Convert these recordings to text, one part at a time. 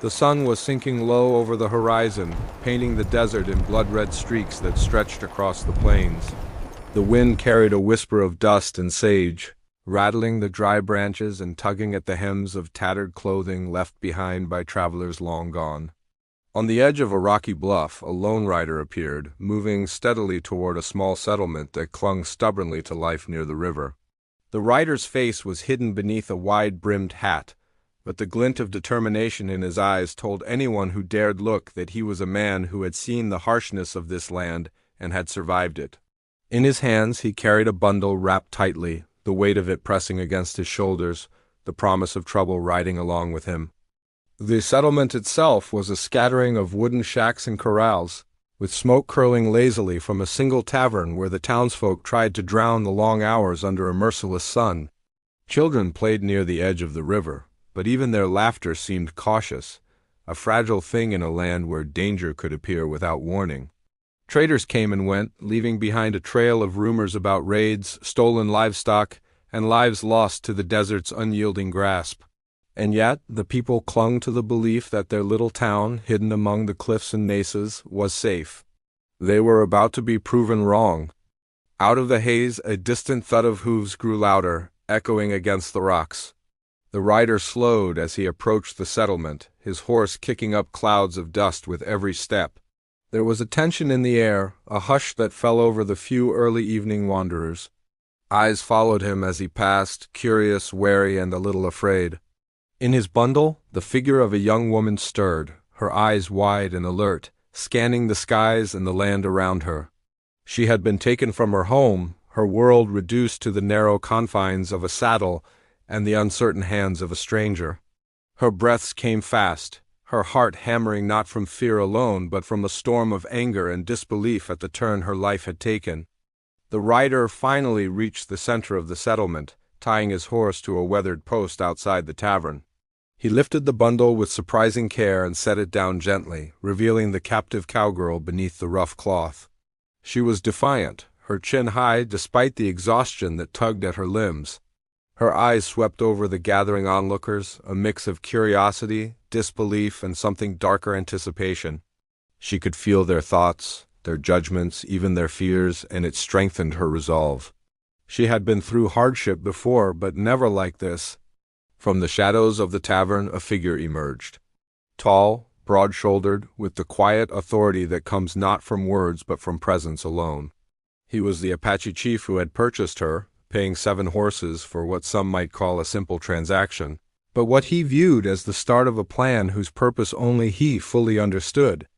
The sun was sinking low over the horizon, painting the desert in blood-red streaks that stretched across the plains. The wind carried a whisper of dust and sage, rattling the dry branches and tugging at the hems of tattered clothing left behind by travelers long gone. On the edge of a rocky bluff, a lone rider appeared, moving steadily toward a small settlement that clung stubbornly to life near the river. The rider's face was hidden beneath a wide-brimmed hat, but the glint of determination in his eyes told anyone who dared look that he was a man who had seen the harshness of this land and had survived it. In his hands he carried a bundle wrapped tightly, the weight of it pressing against his shoulders, the promise of trouble riding along with him. The settlement itself was a scattering of wooden shacks and corrals, with smoke curling lazily from a single tavern where the townsfolk tried to drown the long hours under a merciless sun. Children played near the edge of the river, but even their laughter seemed cautious, a fragile thing in a land where danger could appear without warning. Traders came and went, leaving behind a trail of rumors about raids, stolen livestock, and lives lost to the desert's unyielding grasp. And yet, the people clung to the belief that their little town, hidden among the cliffs and mesas, was safe. They were about to be proven wrong. Out of the haze, a distant thud of hooves grew louder, echoing against the rocks. The rider slowed as he approached the settlement, his horse kicking up clouds of dust with every step. There was a tension in the air, a hush that fell over the few early evening wanderers. Eyes followed him as he passed, curious, wary, and a little afraid. In his bundle, the figure of a young woman stirred, her eyes wide and alert, scanning the skies and the land around her. She had been taken from her home, her world reduced to the narrow confines of a saddle and the uncertain hands of a stranger. Her breaths came fast, her heart hammering not from fear alone but from a storm of anger and disbelief at the turn her life had taken. The rider finally reached the center of the settlement, tying his horse to a weathered post outside the tavern. He lifted the bundle with surprising care and set it down gently, revealing the captive cowgirl beneath the rough cloth. She was defiant, her chin high despite the exhaustion that tugged at her limbs. Her eyes swept over the gathering onlookers, a mix of curiosity, disbelief, and something darker anticipation. She could feel their thoughts, their judgments, even their fears, and it strengthened her resolve. She had been through hardship before, but never like this. From the shadows of the tavern a figure emerged. Tall, broad-shouldered, with the quiet authority that comes not from words but from presence alone. He was the Apache chief who had purchased her, paying 7 horses for what some might call a simple transaction, but what he viewed as the start of a plan whose purpose only he fully understood.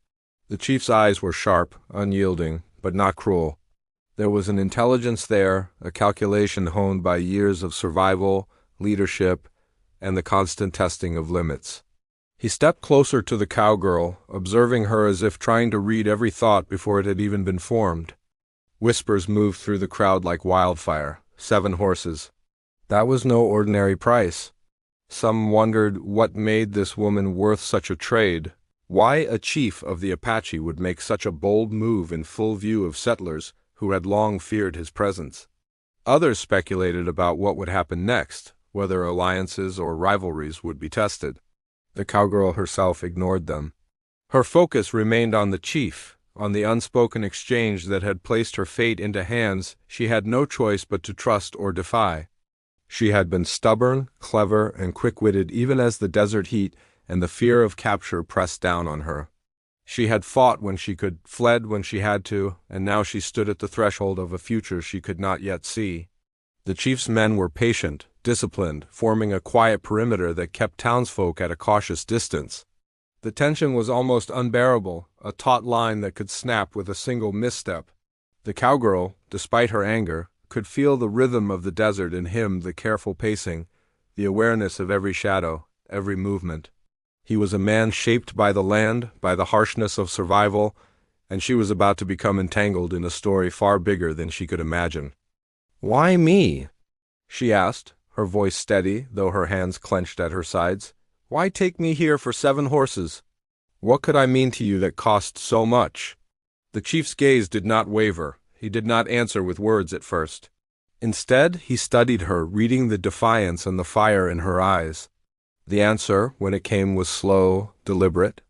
The chief's eyes were sharp, unyielding, but not cruel. There was an intelligence there, a calculation honed by years of survival, leadership, and the constant testing of limits. He stepped closer to the cowgirl, observing her as if trying to read every thought before it had even been formed. Whispers moved through the crowd like wildfire. 7 horses. That was no ordinary price. Some wondered what made this woman worth such a trade, why a chief of the Apache would make such a bold move in full view of settlers who had long feared his presence. Others speculated about what would happen next, whether alliances or rivalries would be tested. The cowgirl herself ignored them. Her focus remained on the chief, on the unspoken exchange that had placed her fate into hands she had no choice but to trust or defy. She had been stubborn, clever, and quick-witted even as the desert heat and the fear of capture pressed down on her. She had fought when she could, fled when she had to, and now she stood at the threshold of a future she could not yet see. The chief's men were patient, disciplined, forming a quiet perimeter that kept townsfolk at a cautious distance. The tension was almost unbearable, a taut line that could snap with a single misstep. The cowgirl, despite her anger, could feel the rhythm of the desert in him, the careful pacing, the awareness of every shadow, every movement. He was a man shaped by the land, by the harshness of survival, and she was about to become entangled in a story far bigger than she could imagine. "Why me?" she asked, her voice steady, though her hands clenched at her sides. "Why take me here for 7 horses? What could I mean to you that cost so much?" The chief's gaze did not waver. He did not answer with words at first. Instead, he studied her, reading the defiance and the fire in her eyes. The answer, when it came, was slow, deliberate.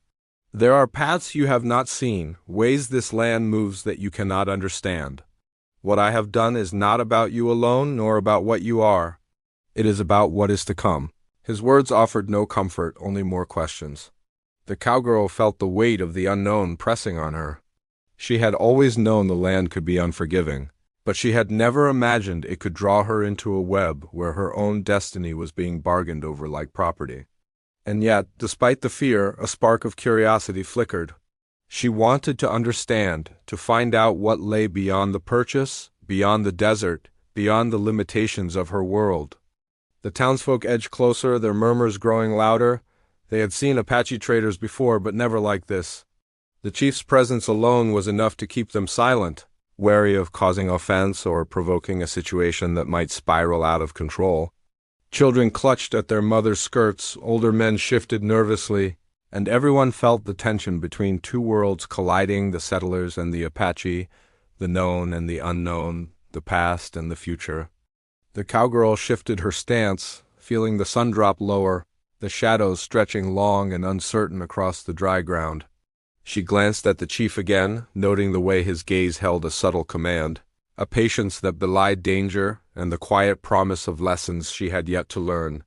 There are paths you have not seen, ways this land moves that you cannot understand. What I have done is not about you alone, nor about what you are. It is about what is to come. His words offered no comfort, only more questions. The cowgirl felt the weight of the unknown pressing on her. She had always known the land could be unforgiving, but she had never imagined it could draw her into a web where her own destiny was being bargained over like property. And yet, despite the fear, a spark of curiosity flickered. She wanted to understand, to find out what lay beyond the purchase, beyond the desert, beyond the limitations of her world. The townsfolk edged closer, their murmurs growing louder. They had seen Apache traders before, but never like this. The chief's presence alone was enough to keep them silent, wary of causing offense or provoking a situation that might spiral out of control. Children clutched at their mothers' skirts, older men shifted nervously, and everyone felt the tension between two worlds colliding, the settlers and the Apache, the known and the unknown, the past and the future. The cowgirl shifted her stance, feeling the sun drop lower, the shadows stretching long and uncertain across the dry ground. She glanced at the chief again, noting the way his gaze held a subtle command, a patience that belied danger and the quiet promise of lessons she had yet to learn.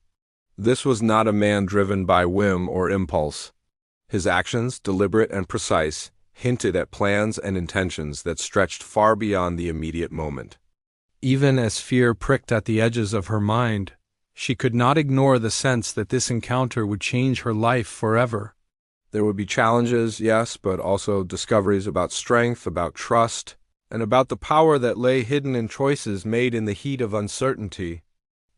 This was not a man driven by whim or impulse. His actions, deliberate and precise, hinted at plans and intentions that stretched far beyond the immediate moment. Even as fear pricked at the edges of her mind, she could not ignore the sense that this encounter would change her life forever. There would be challenges, yes, but also discoveries about strength, about trust, and about the power that lay hidden in choices made in the heat of uncertainty.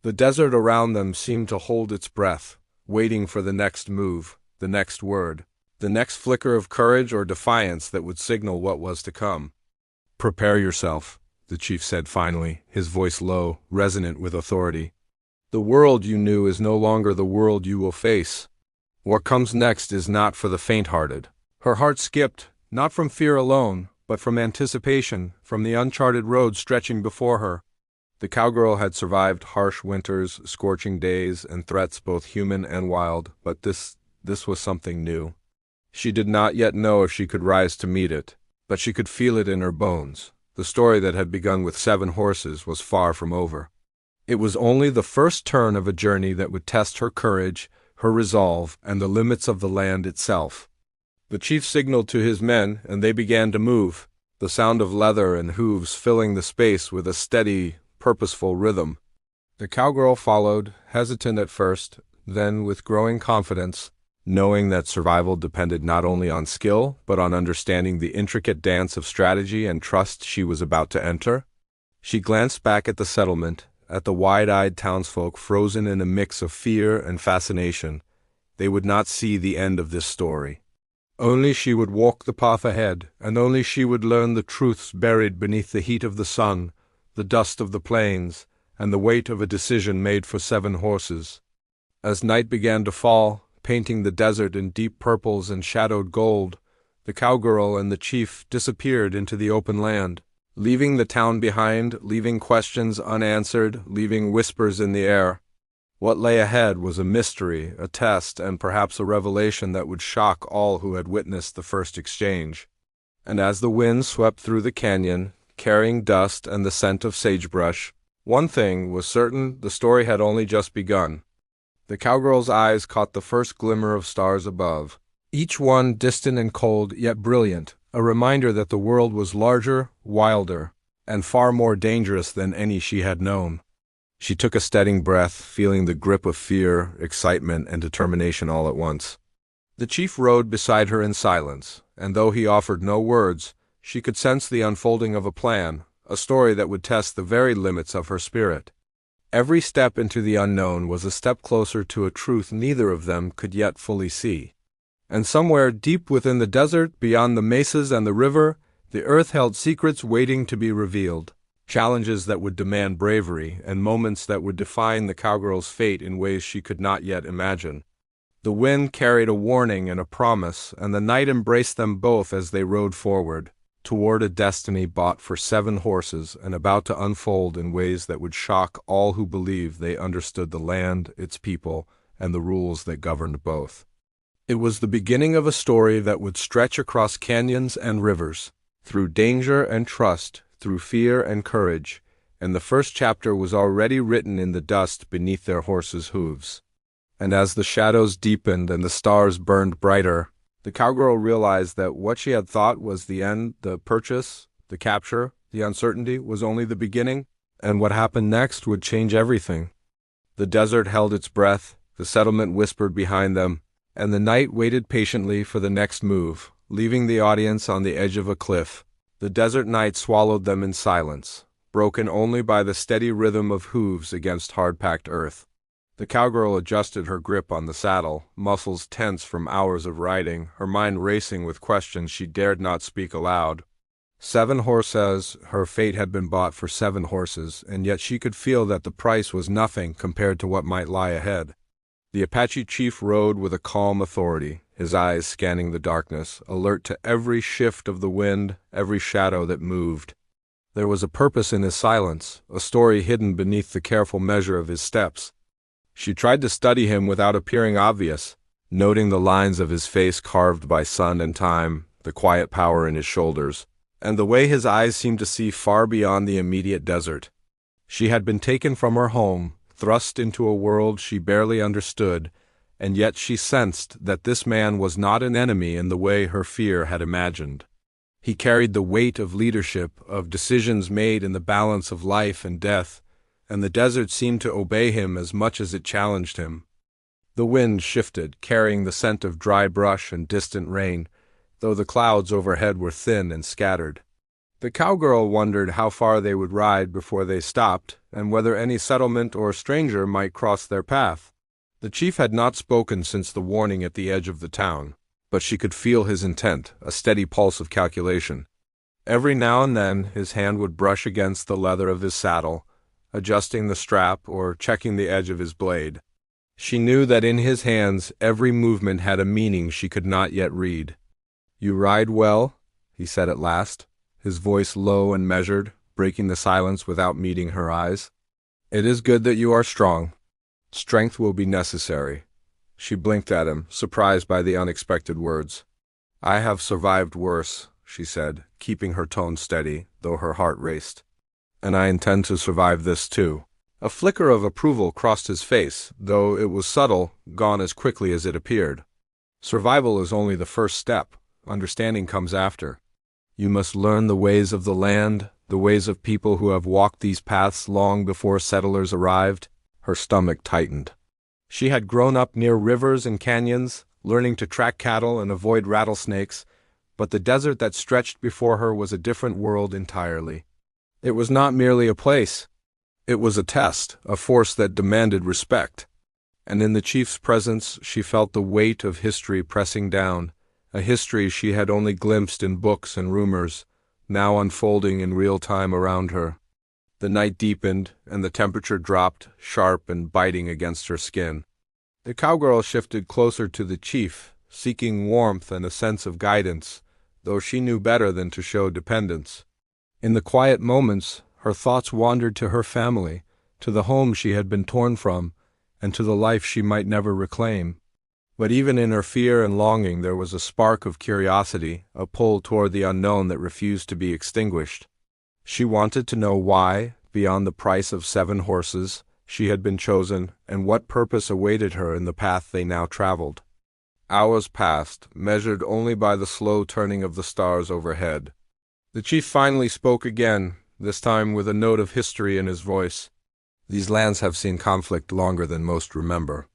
The desert around them seemed to hold its breath, waiting for the next move, the next word, the next flicker of courage or defiance that would signal what was to come. "Prepare yourself," the chief said finally, his voice low, resonant with authority. "The world you knew is no longer the world you will face. What comes next is not for the faint-hearted." Her heart skipped, not from fear alone, but from anticipation, from the uncharted road stretching before her. The cowgirl had survived harsh winters, scorching days, and threats both human and wild, but this was something new. She did not yet know if she could rise to meet it, but she could feel it in her bones. The story that had begun with 7 horses was far from over. It was only the first turn of a journey that would test her courage, her resolve, and the limits of the land itself. The chief signaled to his men, and they began to move, the sound of leather and hooves filling the space with a steady, purposeful rhythm. The cowgirl followed, hesitant at first, then with growing confidence, knowing that survival depended not only on skill, but on understanding the intricate dance of strategy and trust she was about to enter. She glanced back at the settlement, at the wide-eyed townsfolk frozen in a mix of fear and fascination. They would not see the end of this story. Only she would walk the path ahead, and only she would learn the truths buried beneath the heat of the sun, the dust of the plains, and the weight of a decision made for 7 horses. As night began to fall, painting the desert in deep purples and shadowed gold, the cowgirl and the chief disappeared into the open land, leaving the town behind, leaving questions unanswered, leaving whispers in the air. What lay ahead was a mystery, a test, and perhaps a revelation that would shock all who had witnessed the first exchange. And as the wind swept through the canyon, carrying dust and the scent of sagebrush, one thing was certain: the story had only just begun. The cowgirl's eyes caught the first glimmer of stars above, each one distant and cold, yet brilliant, a reminder that the world was larger, wilder, and far more dangerous than any she had known. She took a steadying breath, feeling the grip of fear, excitement, and determination all at once. The chief rode beside her in silence, and though he offered no words, she could sense the unfolding of a plan, a story that would test the very limits of her spirit. Every step into the unknown was a step closer to a truth neither of them could yet fully see. And somewhere deep within the desert, beyond the mesas and the river, the earth held secrets waiting to be revealed, challenges that would demand bravery, and moments that would define the cowgirl's fate in ways she could not yet imagine. The wind carried a warning and a promise, and the night embraced them both as they rode forward, toward a destiny bought for 7 horses and about to unfold in ways that would shock all who believed they understood the land, its people, and the rules that governed both. It was the beginning of a story that would stretch across canyons and rivers, through danger and trust, through fear and courage, and the first chapter was already written in the dust beneath their horses' hooves. And as the shadows deepened and the stars burned brighter, the cowgirl realized that what she had thought was the end, the purchase, the capture, the uncertainty, was only the beginning, and what happened next would change everything. The desert held its breath, the settlement whispered behind them, and the night waited patiently for the next move, leaving the audience on the edge of a cliff. The desert night swallowed them in silence, broken only by the steady rhythm of hooves against hard-packed earth. The cowgirl adjusted her grip on the saddle, muscles tense from hours of riding, her mind racing with questions she dared not speak aloud. 7 horses, her fate had been bought for 7 horses, and yet she could feel that the price was nothing compared to what might lie ahead. The Apache chief rode with a calm authority, his eyes scanning the darkness, alert to every shift of the wind, every shadow that moved. There was a purpose in his silence, a story hidden beneath the careful measure of his steps. She tried to study him without appearing obvious, noting the lines of his face carved by sun and time, the quiet power in his shoulders, and the way his eyes seemed to see far beyond the immediate desert. She had been taken from her home, thrust into a world she barely understood, and yet she sensed that this man was not an enemy in the way her fear had imagined. He carried the weight of leadership, of decisions made in the balance of life and death, and the desert seemed to obey him as much as it challenged him. The wind shifted, carrying the scent of dry brush and distant rain, though the clouds overhead were thin and scattered. The cowgirl wondered how far they would ride before they stopped, and whether any settlement or stranger might cross their path. The chief had not spoken since the warning at the edge of the town, but she could feel his intent, a steady pulse of calculation. Every now and then his hand would brush against the leather of his saddle, adjusting the strap or checking the edge of his blade. She knew that in his hands every movement had a meaning she could not yet read. "You ride well," he said at last, his voice low and measured, breaking the silence without meeting her eyes. "It is good that you are strong. Strength will be necessary." She blinked at him, surprised by the unexpected words. "I have survived worse," she said, keeping her tone steady, though her heart raced. "And I intend to survive this too." A flicker of approval crossed his face, though it was subtle, gone as quickly as it appeared. "Survival is only the first step. Understanding comes after. You must learn the ways of the land, the ways of people who have walked these paths long before settlers arrived." Her stomach tightened. She had grown up near rivers and canyons, learning to track cattle and avoid rattlesnakes, but the desert that stretched before her was a different world entirely. It was not merely a place. It was a test, a force that demanded respect. And in the chief's presence she felt the weight of history pressing down, a history she had only glimpsed in books and rumors, now unfolding in real time around her. The night deepened, and the temperature dropped, sharp and biting against her skin. The cowgirl shifted closer to the chief, seeking warmth and a sense of guidance, though she knew better than to show dependence. In the quiet moments, her thoughts wandered to her family, to the home she had been torn from, and to the life she might never reclaim. But even in her fear and longing there was a spark of curiosity, a pull toward the unknown that refused to be extinguished. She wanted to know why, beyond the price of 7 horses, she had been chosen, and what purpose awaited her in the path they now traveled. Hours passed, measured only by the slow turning of the stars overhead. The chief finally spoke again, this time with a note of history in his voice. "These lands have seen conflict longer than most remember.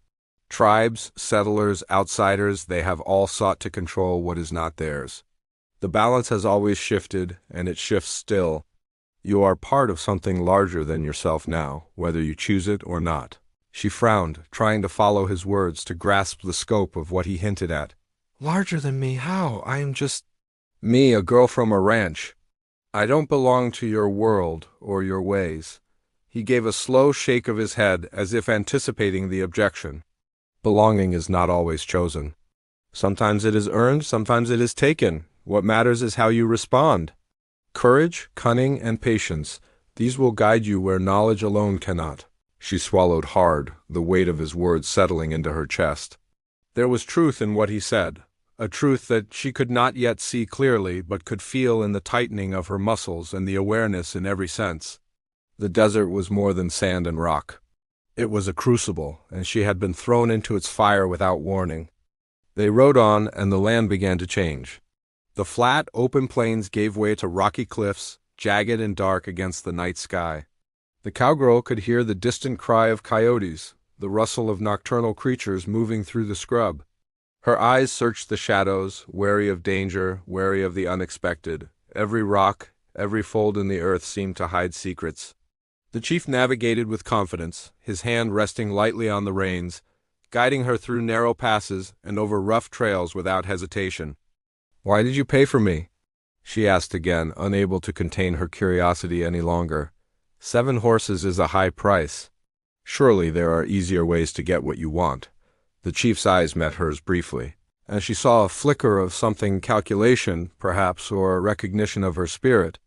Tribes, settlers, outsiders, they have all sought to control what is not theirs. The balance has always shifted, and it shifts still. You are part of something larger than yourself now, whether you choose it or not." She frowned, trying to follow his words, to grasp the scope of what he hinted at. "Larger than me? How? I am just me, a girl from a ranch. I don't belong to your world or your ways." He gave a slow shake of his head, as if anticipating the objection. "Belonging is not always chosen. Sometimes it is earned, sometimes it is taken. What matters is how you respond. Courage, cunning, and patience, these will guide you where knowledge alone cannot." She swallowed hard, the weight of his words settling into her chest. There was truth in what he said, a truth that she could not yet see clearly but could feel in the tightening of her muscles and the awareness in every sense. The desert was more than sand and rock. It was a crucible, and she had been thrown into its fire without warning. They rode on, and the land began to change. The flat, open plains gave way to rocky cliffs, jagged and dark against the night sky. The cowgirl could hear the distant cry of coyotes, the rustle of nocturnal creatures moving through the scrub. Her eyes searched the shadows, wary of danger, wary of the unexpected. Every rock, every fold in the earth seemed to hide secrets. The chief navigated with confidence, his hand resting lightly on the reins, guiding her through narrow passes and over rough trails without hesitation. "Why did you pay for me?" she asked again, unable to contain her curiosity any longer. 7 horses is a high price. Surely there are easier ways to get what you want. The chief's eyes met hers briefly, and she saw a flicker of something, calculation, perhaps, or a recognition of her spirit.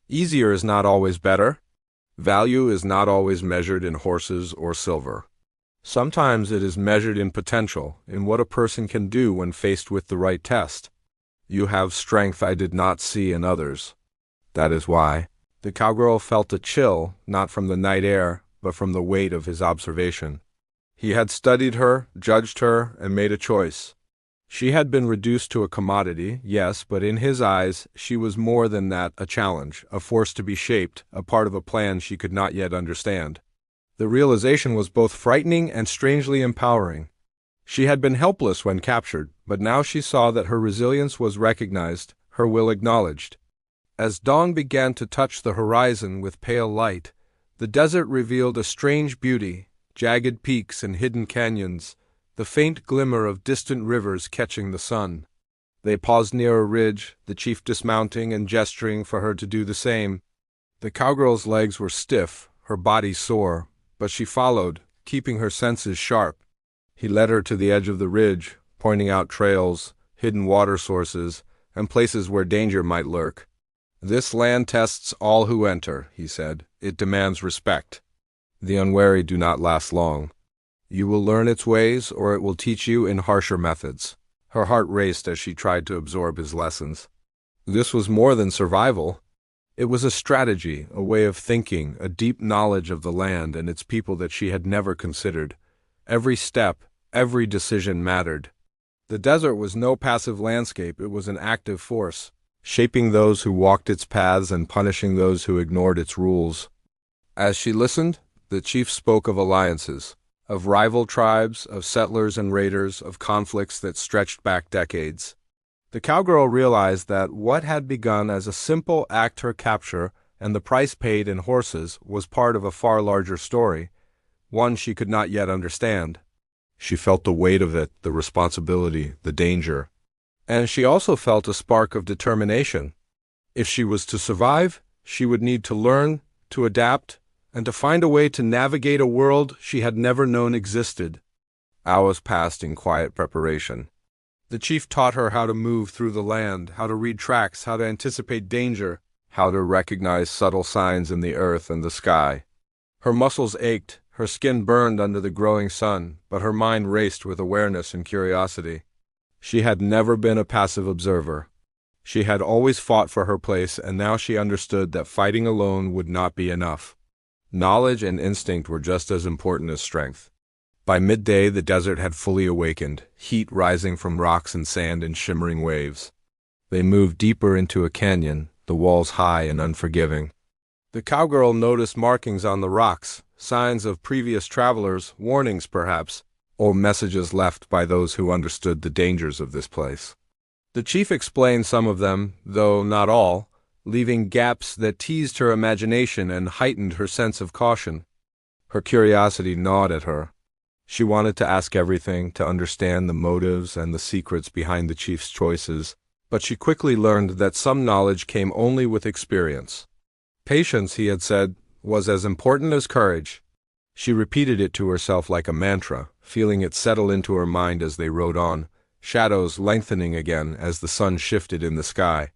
Easier is not always better. Value is not always measured in horses or silver. Sometimes it is measured in potential, in what a person can do when faced with the right test. You have strength I did not see in others. That is why. The cowgirl felt a chill, not from the night air, but from the weight of his observation. He had studied her, judged her, and made a choice. She had been reduced to a commodity, yes, but in his eyes she was more than that, a challenge, a force to be shaped, a part of a plan she could not yet understand. The realization was both frightening and strangely empowering. She had been helpless when captured, but now she saw that her resilience was recognized, her will acknowledged. As dawn began to touch the horizon with pale light, the desert revealed a strange beauty, jagged peaks and hidden canyons, the faint glimmer of distant rivers catching the sun. They paused near a ridge, the chief dismounting and gesturing for her to do the same. The cowgirl's legs were stiff, her body sore, but she followed, keeping her senses sharp. He led her to the edge of the ridge, pointing out trails, hidden water sources, and places where danger might lurk. "This land tests all who enter," he said. "It demands respect. The unwary do not last long. You will learn its ways, or it will teach you in harsher methods." Her heart raced as she tried to absorb his lessons. This was more than survival. It was a strategy, a way of thinking, a deep knowledge of the land and its people that she had never considered. Every step, every decision mattered. The desert was no passive landscape, it was an active force, shaping those who walked its paths and punishing those who ignored its rules. As she listened, the chief spoke of alliances, of rival tribes, of settlers and raiders, of conflicts that stretched back decades. The cowgirl realized that what had begun as a simple act, her capture, and the price paid in horses, was part of a far larger story, one she could not yet understand. She felt the weight of it, the responsibility, the danger. And she also felt a spark of determination. If she was to survive, she would need to learn, to adapt, and to find a way to navigate a world she had never known existed. Hours passed in quiet preparation. The chief taught her how to move through the land, how to read tracks, how to anticipate danger, how to recognize subtle signs in the earth and the sky. Her muscles ached, her skin burned under the growing sun, but her mind raced with awareness and curiosity. She had never been a passive observer. She had always fought for her place, and now she understood that fighting alone would not be enough. Knowledge and instinct were just as important as strength. By midday, the desert had fully awakened, heat rising from rocks and sand in shimmering waves. They moved deeper into a canyon, the walls high and unforgiving. The cowgirl noticed markings on the rocks, signs of previous travelers, warnings perhaps, or messages left by those who understood the dangers of this place. The chief explained some of them, though not all, leaving gaps that teased her imagination and heightened her sense of caution. Her curiosity gnawed at her. She wanted to ask everything, to understand the motives and the secrets behind the chief's choices, but she quickly learned that some knowledge came only with experience. Patience, he had said, was as important as courage. She repeated it to herself like a mantra, feeling it settle into her mind as they rode on, shadows lengthening again as the sun shifted in the sky.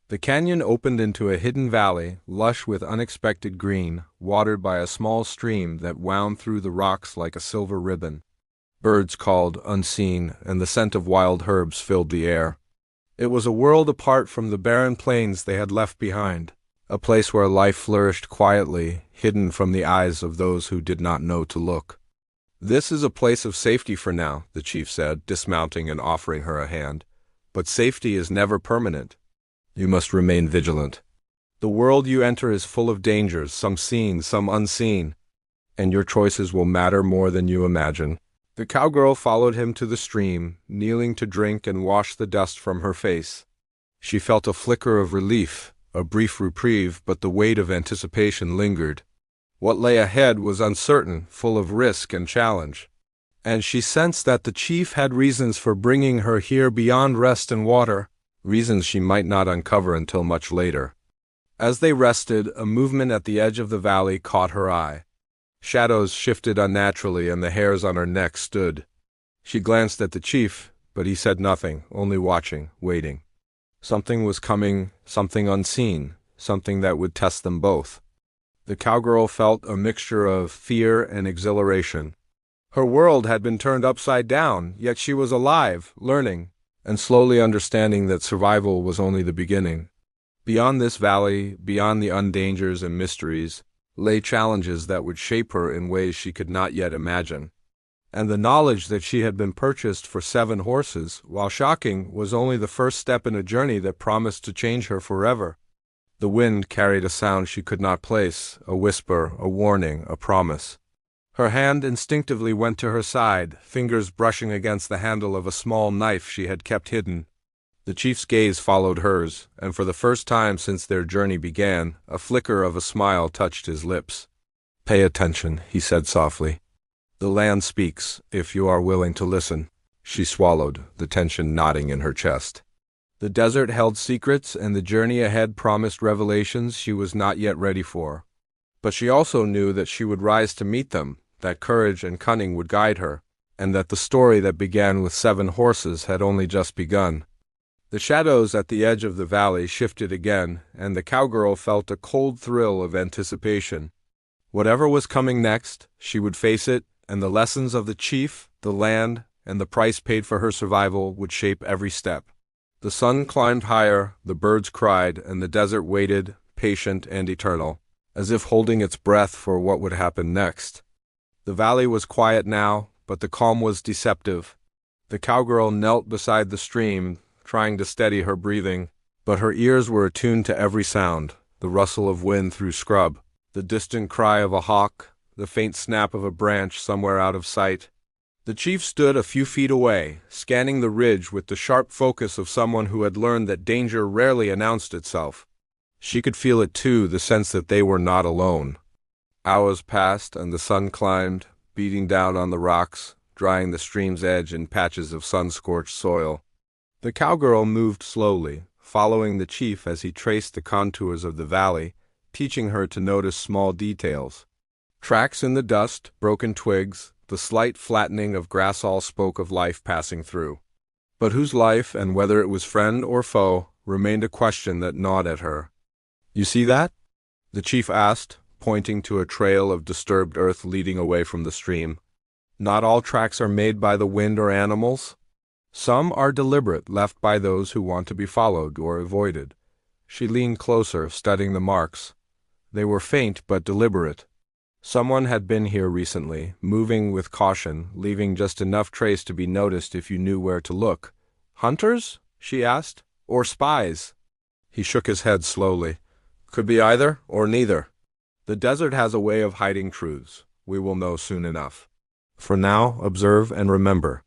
The canyon opened into a hidden valley, lush with unexpected green, watered by a small stream that wound through the rocks like a silver ribbon. Birds called unseen, and the scent of wild herbs filled the air. It was a world apart from the barren plains they had left behind, a place where life flourished quietly, hidden from the eyes of those who did not know to look. "This is a place of safety for now," the chief said, dismounting and offering her a hand. "But safety is never permanent. You must remain vigilant. The world you enter is full of dangers, some seen, some unseen, and your choices will matter more than you imagine." The cowgirl followed him to the stream, kneeling to drink and wash the dust from her face. She felt a flicker of relief, a brief reprieve, but the weight of anticipation lingered. What lay ahead was uncertain, full of risk and challenge. And she sensed that the chief had reasons for bringing her here beyond rest and water, reasons she might not uncover until much later. As they rested, a movement at the edge of the valley caught her eye. Shadows shifted unnaturally and the hairs on her neck stood. She glanced at the chief, but he said nothing, only watching, waiting. Something was coming, something unseen, something that would test them both. The cowgirl felt a mixture of fear and exhilaration. Her world had been turned upside down, yet she was alive, learning, and slowly understanding that survival was only the beginning. Beyond this valley, beyond the undangers and mysteries, lay challenges that would shape her in ways she could not yet imagine. And the knowledge that she had been purchased for 7 horses, while shocking, was only the first step in a journey that promised to change her forever. The wind carried a sound she could not place, a whisper, a warning, a promise. Her hand instinctively went to her side, fingers brushing against the handle of a small knife she had kept hidden. The chief's gaze followed hers, and for the first time since their journey began, a flicker of a smile touched his lips. "Pay attention," he said softly. "The land speaks, if you are willing to listen." She swallowed, the tension knotting in her chest. The desert held secrets, and the journey ahead promised revelations she was not yet ready for. But she also knew that she would rise to meet them, that courage and cunning would guide her, and that the story that began with 7 horses had only just begun. The shadows at the edge of the valley shifted again, and the cowgirl felt a cold thrill of anticipation. Whatever was coming next, she would face it, and the lessons of the chief, the land, and the price paid for her survival would shape every step. The sun climbed higher, the birds cried, and the desert waited, patient and eternal, as if holding its breath for what would happen next. The valley was quiet now, but the calm was deceptive. The cowgirl knelt beside the stream, trying to steady her breathing, but her ears were attuned to every sound, the rustle of wind through scrub, the distant cry of a hawk, the faint snap of a branch somewhere out of sight. The chief stood a few feet away, scanning the ridge with the sharp focus of someone who had learned that danger rarely announced itself. She could feel it too, the sense that they were not alone. Hours passed, and the sun climbed, beating down on the rocks, drying the stream's edge in patches of sun-scorched soil. The cowgirl moved slowly, following the chief as he traced the contours of the valley, teaching her to notice small details. Tracks in the dust, broken twigs, the slight flattening of grass all spoke of life passing through. But whose life, and whether it was friend or foe, remained a question that gnawed at her. "You see that?" the chief asked, pointing to a trail of disturbed earth leading away from the stream. "Not all tracks are made by the wind or animals. Some are deliberate, left by those who want to be followed or avoided." She leaned closer, studying the marks. They were faint but deliberate. Someone had been here recently, moving with caution, leaving just enough trace to be noticed if you knew where to look. "Hunters?" she asked. "Or spies?" He shook his head slowly. "Could be either, or neither. The desert has a way of hiding truths. We will know soon enough. For now, observe and remember.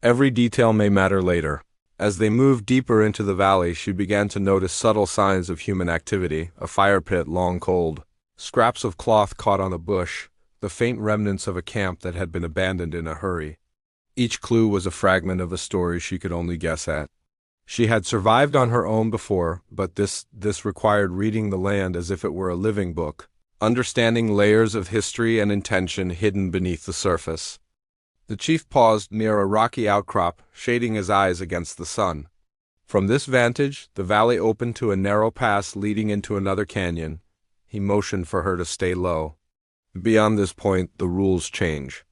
Every detail may matter later." As they moved deeper into the valley, she began to notice subtle signs of human activity, a fire pit long cold, scraps of cloth caught on a bush, the faint remnants of a camp that had been abandoned in a hurry. Each clue was a fragment of a story she could only guess at. She had survived on her own before, but this required reading the land as if it were a living book, understanding layers of history and intention hidden beneath the surface. The chief paused near a rocky outcrop, shading his eyes against the sun. From this vantage, the valley opened to a narrow pass leading into another canyon. He motioned for her to stay low. Beyond this point, the rules change.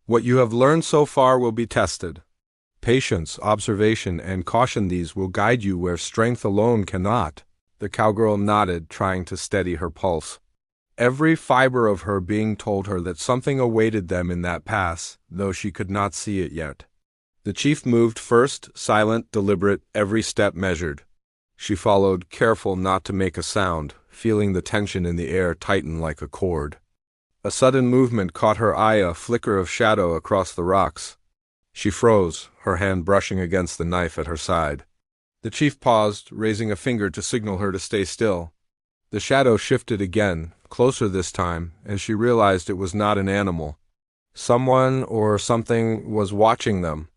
What you have learned so far will be tested. Patience, observation, and caution, these will guide you where strength alone cannot. The cowgirl nodded, trying to steady her pulse. Every fiber of her being told her that something awaited them in that pass, though she could not see it yet. The chief moved first, silent, deliberate, every step measured. She followed, careful not to make a sound, feeling the tension in the air tighten like a cord. A sudden movement caught her eye, a flicker of shadow across the rocks. She froze, her hand brushing against the knife at her side. The chief paused, raising a finger to signal her to stay still. The shadow shifted again, closer this time, and she realized it was not an animal. Someone or something was watching them.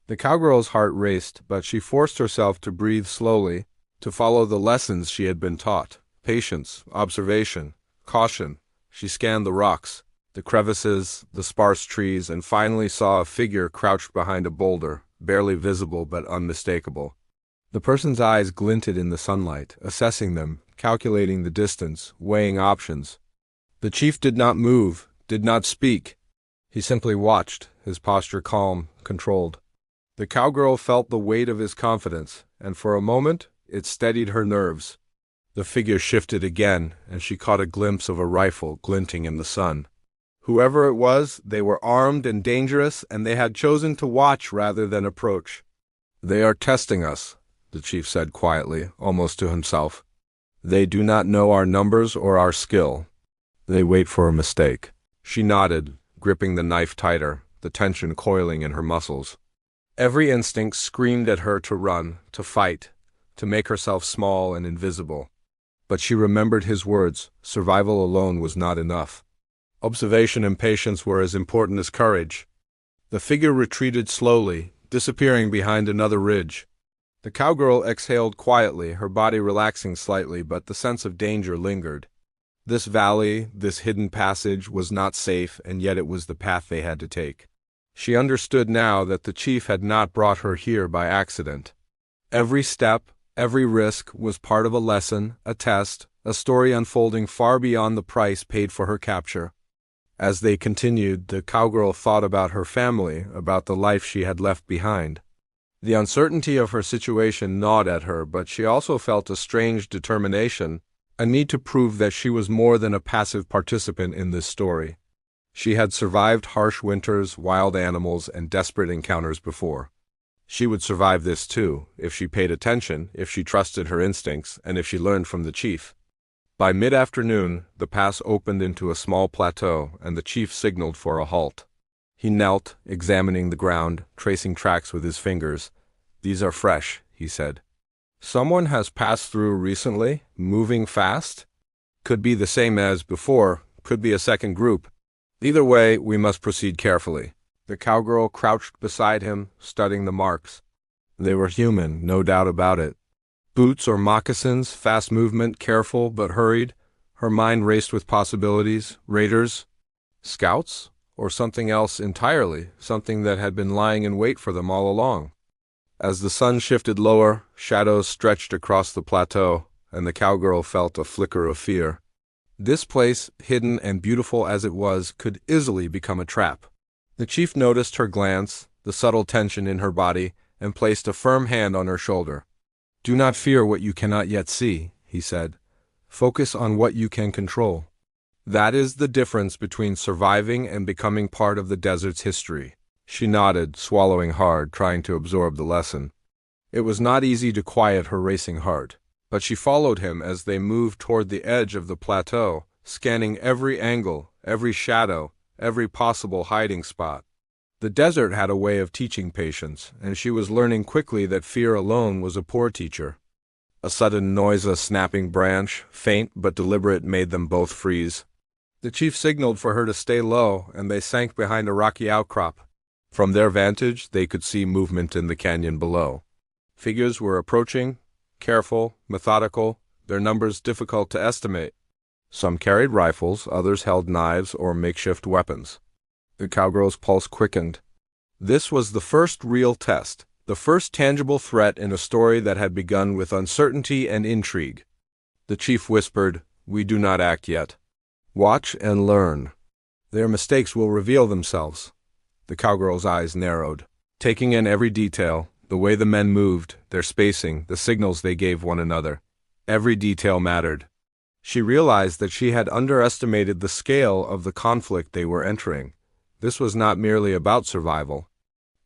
The cowgirl's heart raced, but she forced herself to breathe slowly, to follow the lessons she had been taught. Patience, observation, caution. She scanned the rocks, the crevices, the sparse trees, and finally saw a figure crouched behind a boulder, barely visible but unmistakable. The person's eyes glinted in the sunlight, assessing them, calculating the distance, weighing options. The chief did not move, did not speak. He simply watched, his posture calm, controlled. The cowgirl felt the weight of his confidence, and for a moment it steadied her nerves. The figure shifted again, and she caught a glimpse of a rifle glinting in the sun. Whoever it was, they were armed and dangerous, and they had chosen to watch rather than approach. "They are testing us," the chief said quietly, almost to himself. "They do not know our numbers or our skill. They wait for a mistake." She nodded, gripping the knife tighter, the tension coiling in her muscles. Every instinct screamed at her to run, to fight, to make herself small and invisible. But she remembered his words, survival alone was not enough. Observation and patience were as important as courage. The figure retreated slowly, disappearing behind another ridge. The cowgirl exhaled quietly, her body relaxing slightly, but the sense of danger lingered. This valley, this hidden passage, was not safe, and yet it was the path they had to take. She understood now that the chief had not brought her here by accident. Every step, every risk was part of a lesson, a test, a story unfolding far beyond the price paid for her capture. As they continued, the cowgirl thought about her family, about the life she had left behind. The uncertainty of her situation gnawed at her, but she also felt a strange determination, a need to prove that she was more than a passive participant in this story. She had survived harsh winters, wild animals, and desperate encounters before. She would survive this too, if she paid attention, if she trusted her instincts, and if she learned from the chief. By mid-afternoon, the pass opened into a small plateau, and the chief signaled for a halt. He knelt, examining the ground, tracing tracks with his fingers. "These are fresh," he said. "Someone has passed through recently, moving fast? Could be the same as before, could be a second group. Either way, we must proceed carefully." The cowgirl crouched beside him, studying the marks. They were human, no doubt about it. Boots or moccasins, fast movement, careful but hurried. Her mind raced with possibilities. Raiders? Scouts? Or something else entirely, something that had been lying in wait for them all along. As the sun shifted lower, shadows stretched across the plateau, and the cowgirl felt a flicker of fear. This place, hidden and beautiful as it was, could easily become a trap. The chief noticed her glance, the subtle tension in her body, and placed a firm hand on her shoulder. "Do not fear what you cannot yet see," he said. "Focus on what you can control. That is the difference between surviving and becoming part of the desert's history." She nodded, swallowing hard, trying to absorb the lesson. It was not easy to quiet her racing heart, but she followed him as they moved toward the edge of the plateau, scanning every angle, every shadow, every possible hiding spot. The desert had a way of teaching patience, and she was learning quickly that fear alone was a poor teacher. A sudden noise, a snapping branch, faint but deliberate, made them both freeze. The chief signaled for her to stay low, and they sank behind a rocky outcrop. From their vantage, they could see movement in the canyon below. Figures were approaching, careful, methodical, their numbers difficult to estimate. Some carried rifles, others held knives or makeshift weapons. The cowgirl's pulse quickened. This was the first real test. The first tangible threat in a story that had begun with uncertainty and intrigue. The chief whispered, "We do not act yet. Watch and learn. Their mistakes will reveal themselves." The cowgirl's eyes narrowed, taking in every detail, the way the men moved, their spacing, the signals they gave one another. Every detail mattered. She realized that she had underestimated the scale of the conflict they were entering. This was not merely about survival.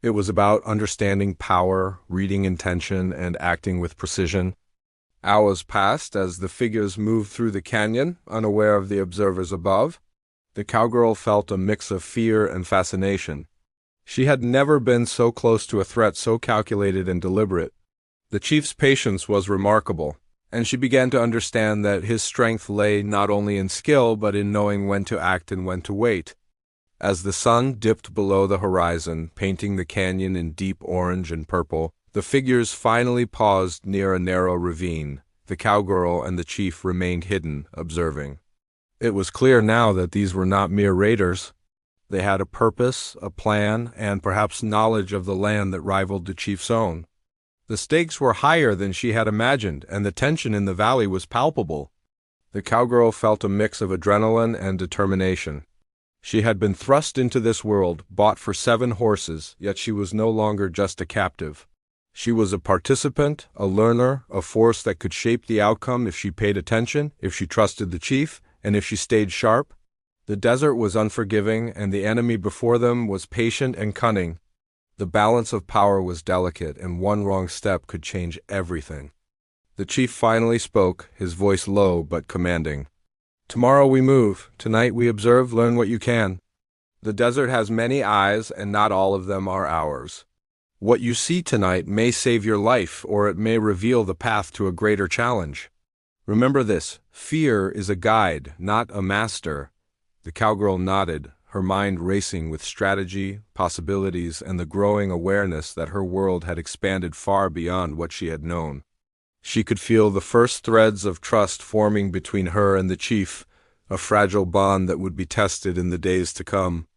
It was about understanding power, reading intention, and acting with precision. Hours passed as the figures moved through the canyon, unaware of the observers above. The cowgirl felt a mix of fear and fascination. She had never been so close to a threat so calculated and deliberate. The chief's patience was remarkable, and she began to understand that his strength lay not only in skill but in knowing when to act and when to wait. As the sun dipped below the horizon, painting the canyon in deep orange and purple, the figures finally paused near a narrow ravine. The cowgirl and the chief remained hidden, observing. It was clear now that these were not mere raiders. They had a purpose, a plan, and perhaps knowledge of the land that rivaled the chief's own. The stakes were higher than she had imagined, and the tension in the valley was palpable. The cowgirl felt a mix of adrenaline and determination. She had been thrust into this world, bought for 7 horses, yet she was no longer just a captive. She was a participant, a learner, a force that could shape the outcome if she paid attention, if she trusted the chief, and if she stayed sharp. The desert was unforgiving, and the enemy before them was patient and cunning. The balance of power was delicate, and one wrong step could change everything. The chief finally spoke, his voice low but commanding. "Tomorrow we move. Tonight we observe, learn what you can. The desert has many eyes, and not all of them are ours. What you see tonight may save your life, or it may reveal the path to a greater challenge. Remember this, fear is a guide, not a master." The cowgirl nodded, her mind racing with strategy, possibilities, and the growing awareness that her world had expanded far beyond what she had known. She could feel the first threads of trust forming between her and the chief, a fragile bond that would be tested in the days to come.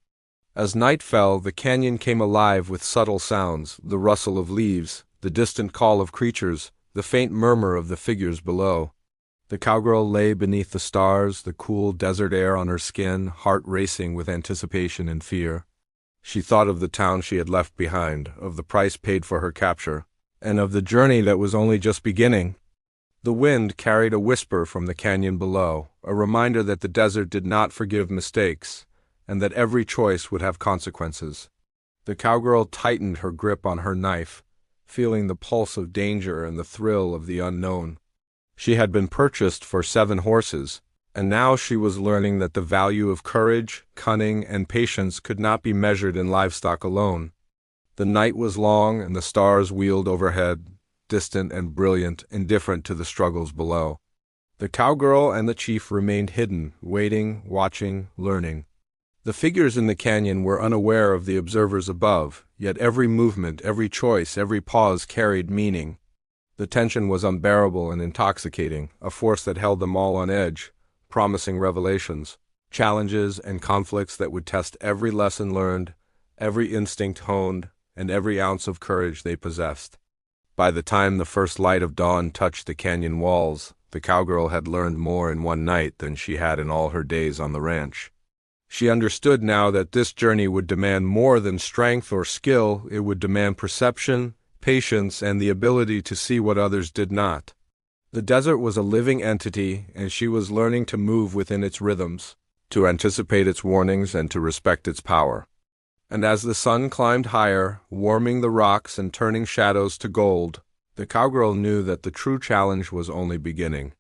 As night fell, the canyon came alive with subtle sounds, the rustle of leaves, the distant call of creatures, the faint murmur of the figures below. The cowgirl lay beneath the stars, the cool desert air on her skin, heart racing with anticipation and fear. She thought of the town she had left behind, of the price paid for her capture, and of the journey that was only just beginning. The wind carried a whisper from the canyon below, a reminder that the desert did not forgive mistakes, and that every choice would have consequences. The cowgirl tightened her grip on her knife, feeling the pulse of danger and the thrill of the unknown. She had been purchased for 7 horses, and now she was learning that the value of courage, cunning, and patience could not be measured in livestock alone. The night was long, and the stars wheeled overhead, distant and brilliant, indifferent to the struggles below. The cowgirl and the chief remained hidden, waiting, watching, learning. The figures in the canyon were unaware of the observers above, yet every movement, every choice, every pause carried meaning. The tension was unbearable and intoxicating, a force that held them all on edge, promising revelations, challenges, and conflicts that would test every lesson learned, every instinct honed, and every ounce of courage they possessed. By the time the first light of dawn touched the canyon walls, the cowgirl had learned more in one night than she had in all her days on the ranch. She understood now that this journey would demand more than strength or skill. It would demand perception, patience, and the ability to see what others did not. The desert was a living entity, and she was learning to move within its rhythms, to anticipate its warnings, and to respect its power. And as the sun climbed higher, warming the rocks and turning shadows to gold, the cowgirl knew that the true challenge was only beginning.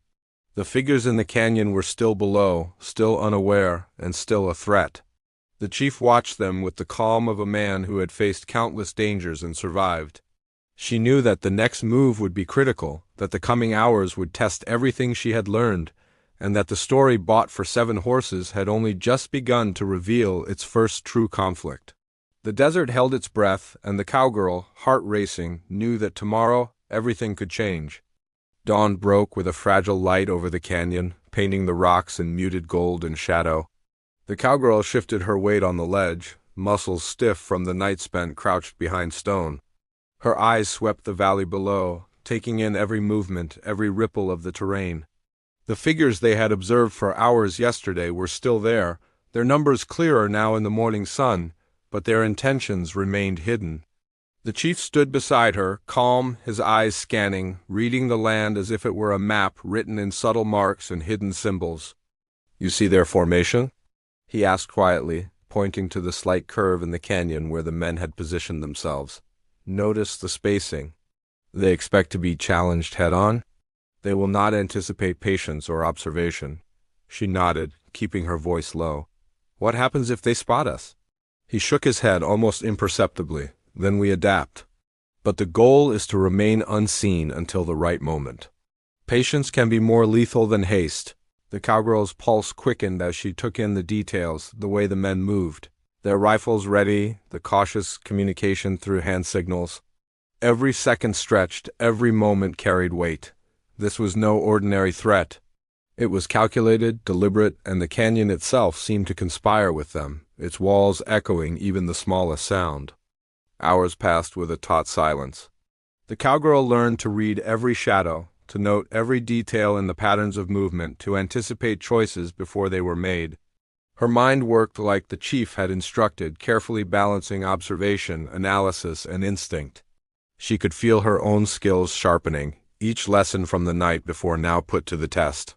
The figures in the canyon were still below, still unaware, and still a threat. The chief watched them with the calm of a man who had faced countless dangers and survived. She knew that the next move would be critical, that the coming hours would test everything she had learned, and that the story bought for 7 horses had only just begun to reveal its first true conflict. The desert held its breath, and the cowgirl, heart racing, knew that tomorrow everything could change. Dawn broke with a fragile light over the canyon, painting the rocks in muted gold and shadow. The cowgirl shifted her weight on the ledge, muscles stiff from the night spent crouched behind stone. Her eyes swept the valley below, taking in every movement, every ripple of the terrain. The figures they had observed for hours yesterday were still there, their numbers clearer now in the morning sun, but their intentions remained hidden. The chief stood beside her, calm, his eyes scanning, reading the land as if it were a map written in subtle marks and hidden symbols. "You see their formation?" he asked quietly, pointing to the slight curve in the canyon where the men had positioned themselves. "Notice the spacing. They expect to be challenged head-on? They will not anticipate patience or observation." She nodded, keeping her voice low. "What happens if they spot us?" He shook his head almost imperceptibly. "Then we adapt. But the goal is to remain unseen until the right moment. Patience can be more lethal than haste." The cowgirl's pulse quickened as she took in the details, the way the men moved. Their rifles ready, the cautious communication through hand signals. Every second stretched, every moment carried weight. This was no ordinary threat. It was calculated, deliberate, and the canyon itself seemed to conspire with them, its walls echoing even the smallest sound. Hours passed with a taut silence. The cowgirl learned to read every shadow, to note every detail in the patterns of movement, to anticipate choices before they were made. Her mind worked like the chief had instructed, carefully balancing observation, analysis, and instinct. She could feel her own skills sharpening, each lesson from the night before now put to the test.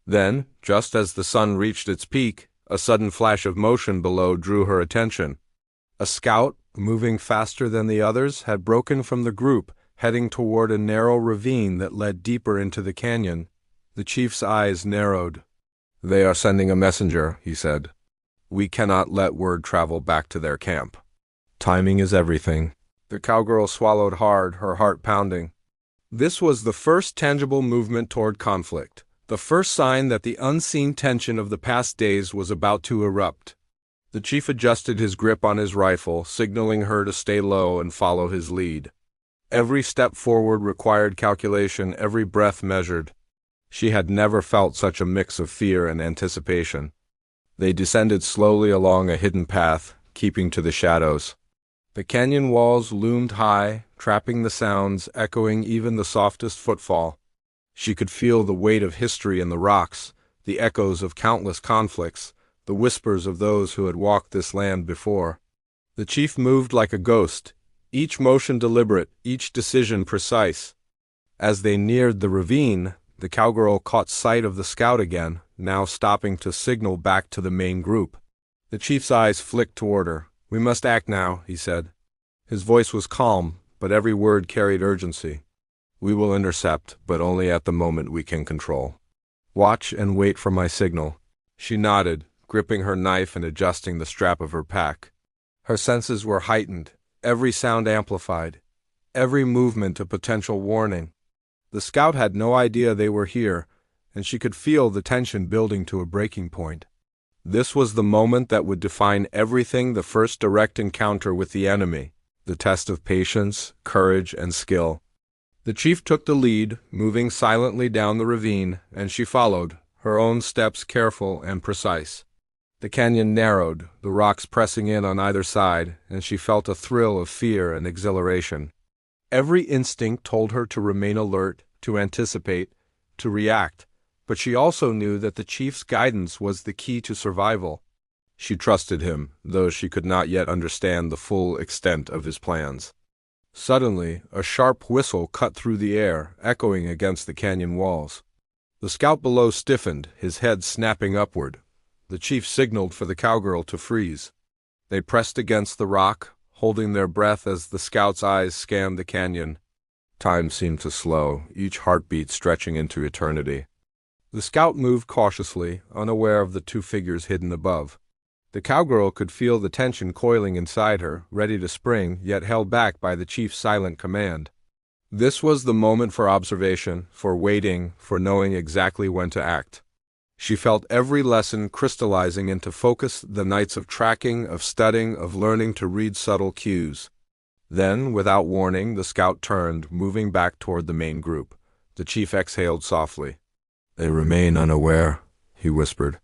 Then, just as the sun reached its peak, a sudden flash of motion below drew her attention. A scout, moving faster than the others, had broken from the group, heading toward a narrow ravine that led deeper into the canyon. The chief's eyes narrowed. "They are sending a messenger," he said. "We cannot let word travel back to their camp. Timing is everything." The cowgirl swallowed hard, her heart pounding. This was the first tangible movement toward conflict, the first sign that the unseen tension of the past days was about to erupt. The chief adjusted his grip on his rifle, signaling her to stay low and follow his lead. Every step forward required calculation, every breath measured. She had never felt such a mix of fear and anticipation. They descended slowly along a hidden path, keeping to the shadows. The canyon walls loomed high, trapping the sounds, echoing even the softest footfall. She could feel the weight of history in the rocks, the echoes of countless conflicts, the whispers of those who had walked this land before. The chief moved like a ghost, each motion deliberate, each decision precise. As they neared the ravine, the cowgirl caught sight of the scout again, now stopping to signal back to the main group. The chief's eyes flicked toward her. "We must act now," he said. His voice was calm, but every word carried urgency. "We will intercept, but only at the moment we can control. Watch and wait for my signal." She nodded, gripping her knife and adjusting the strap of her pack. Her senses were heightened, every sound amplified, every movement a potential warning. The scout had no idea they were here, and she could feel the tension building to a breaking point. This was the moment that would define everything, the first direct encounter with the enemy, the test of patience, courage, and skill. The chief took the lead, moving silently down the ravine, and she followed, her own steps careful and precise. The canyon narrowed, the rocks pressing in on either side, and she felt a thrill of fear and exhilaration. Every instinct told her to remain alert, to anticipate, to react, but she also knew that the chief's guidance was the key to survival. She trusted him, though she could not yet understand the full extent of his plans. Suddenly, a sharp whistle cut through the air, echoing against the canyon walls. The scout below stiffened, his head snapping upward. The chief signaled for the cowgirl to freeze. They pressed against the rock, holding their breath as the scout's eyes scanned the canyon. Time seemed to slow, each heartbeat stretching into eternity. The scout moved cautiously, unaware of the two figures hidden above. The cowgirl could feel the tension coiling inside her, ready to spring, yet held back by the chief's silent command. This was the moment for observation, for waiting, for knowing exactly when to act. She felt every lesson crystallizing into focus, the nights of tracking, of studying, of learning to read subtle cues. Then, without warning, the scout turned, moving back toward the main group. The chief exhaled softly. "They remain unaware," he whispered.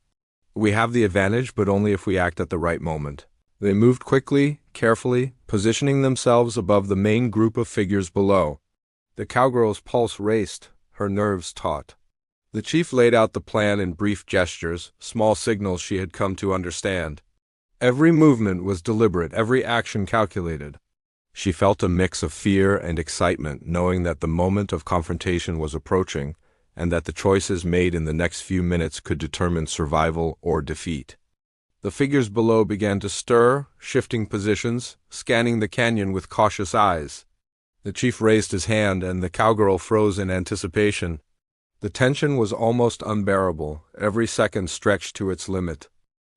"We have the advantage, but only if we act at the right moment." They moved quickly, carefully, positioning themselves above the main group of figures below. The cowgirl's pulse raced, her nerves taut. The chief laid out the plan in brief gestures, small signals she had come to understand. Every movement was deliberate, every action calculated. She felt a mix of fear and excitement, knowing that the moment of confrontation was approaching, and that the choices made in the next few minutes could determine survival or defeat. The figures below began to stir, shifting positions, scanning the canyon with cautious eyes. The chief raised his hand, and the cowgirl froze in anticipation. The tension was almost unbearable, every second stretched to its limit.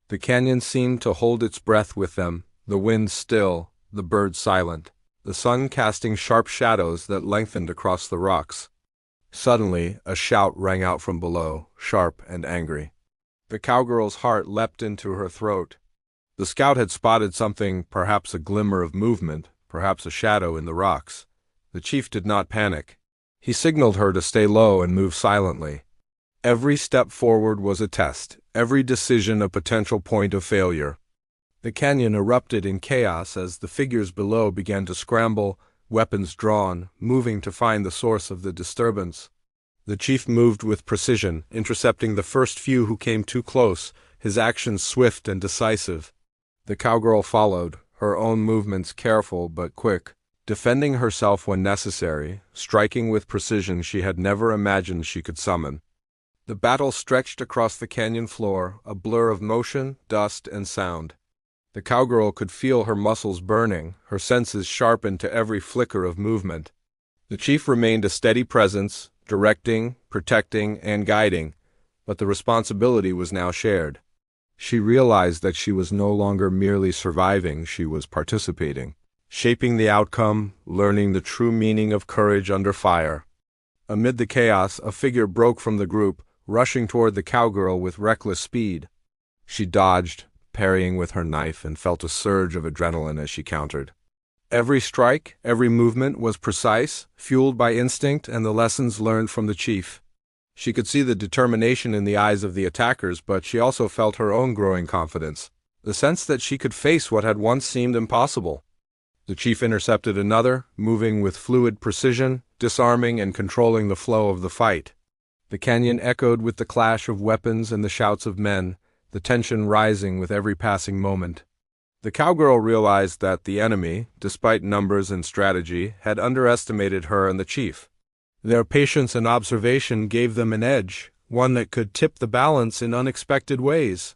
The canyon seemed to hold its breath with them, the wind still, the birds silent, the sun casting sharp shadows that lengthened across the rocks. Suddenly, a shout rang out from below, sharp and angry. The cowgirl's heart leapt into her throat. The scout had spotted something, perhaps a glimmer of movement, perhaps a shadow in the rocks. The chief did not panic. He signaled her to stay low and move silently. Every step forward was a test, every decision a potential point of failure. The canyon erupted in chaos as the figures below began to scramble, weapons drawn, moving to find the source of the disturbance. The chief moved with precision, intercepting the first few who came too close, his actions swift and decisive. The cowgirl followed, her own movements careful but quick, defending herself when necessary, striking with precision she had never imagined she could summon. The battle stretched across the canyon floor, a blur of motion, dust, and sound. The cowgirl could feel her muscles burning, her senses sharpened to every flicker of movement. The chief remained a steady presence, directing, protecting, and guiding, but the responsibility was now shared. She realized that she was no longer merely surviving, she was participating, shaping the outcome, learning the true meaning of courage under fire. Amid the chaos, a figure broke from the group, rushing toward the cowgirl with reckless speed. She dodged, parrying with her knife, and felt a surge of adrenaline as she countered. Every strike, every movement was precise, fueled by instinct and the lessons learned from the chief. She could see the determination in the eyes of the attackers, but she also felt her own growing confidence, the sense that she could face what had once seemed impossible. The chief intercepted another, moving with fluid precision, disarming and controlling the flow of the fight. The canyon echoed with the clash of weapons and the shouts of men, the tension rising with every passing moment. The cowgirl realized that the enemy, despite numbers and strategy, had underestimated her and the chief. Their patience and observation gave them an edge, one that could tip the balance in unexpected ways.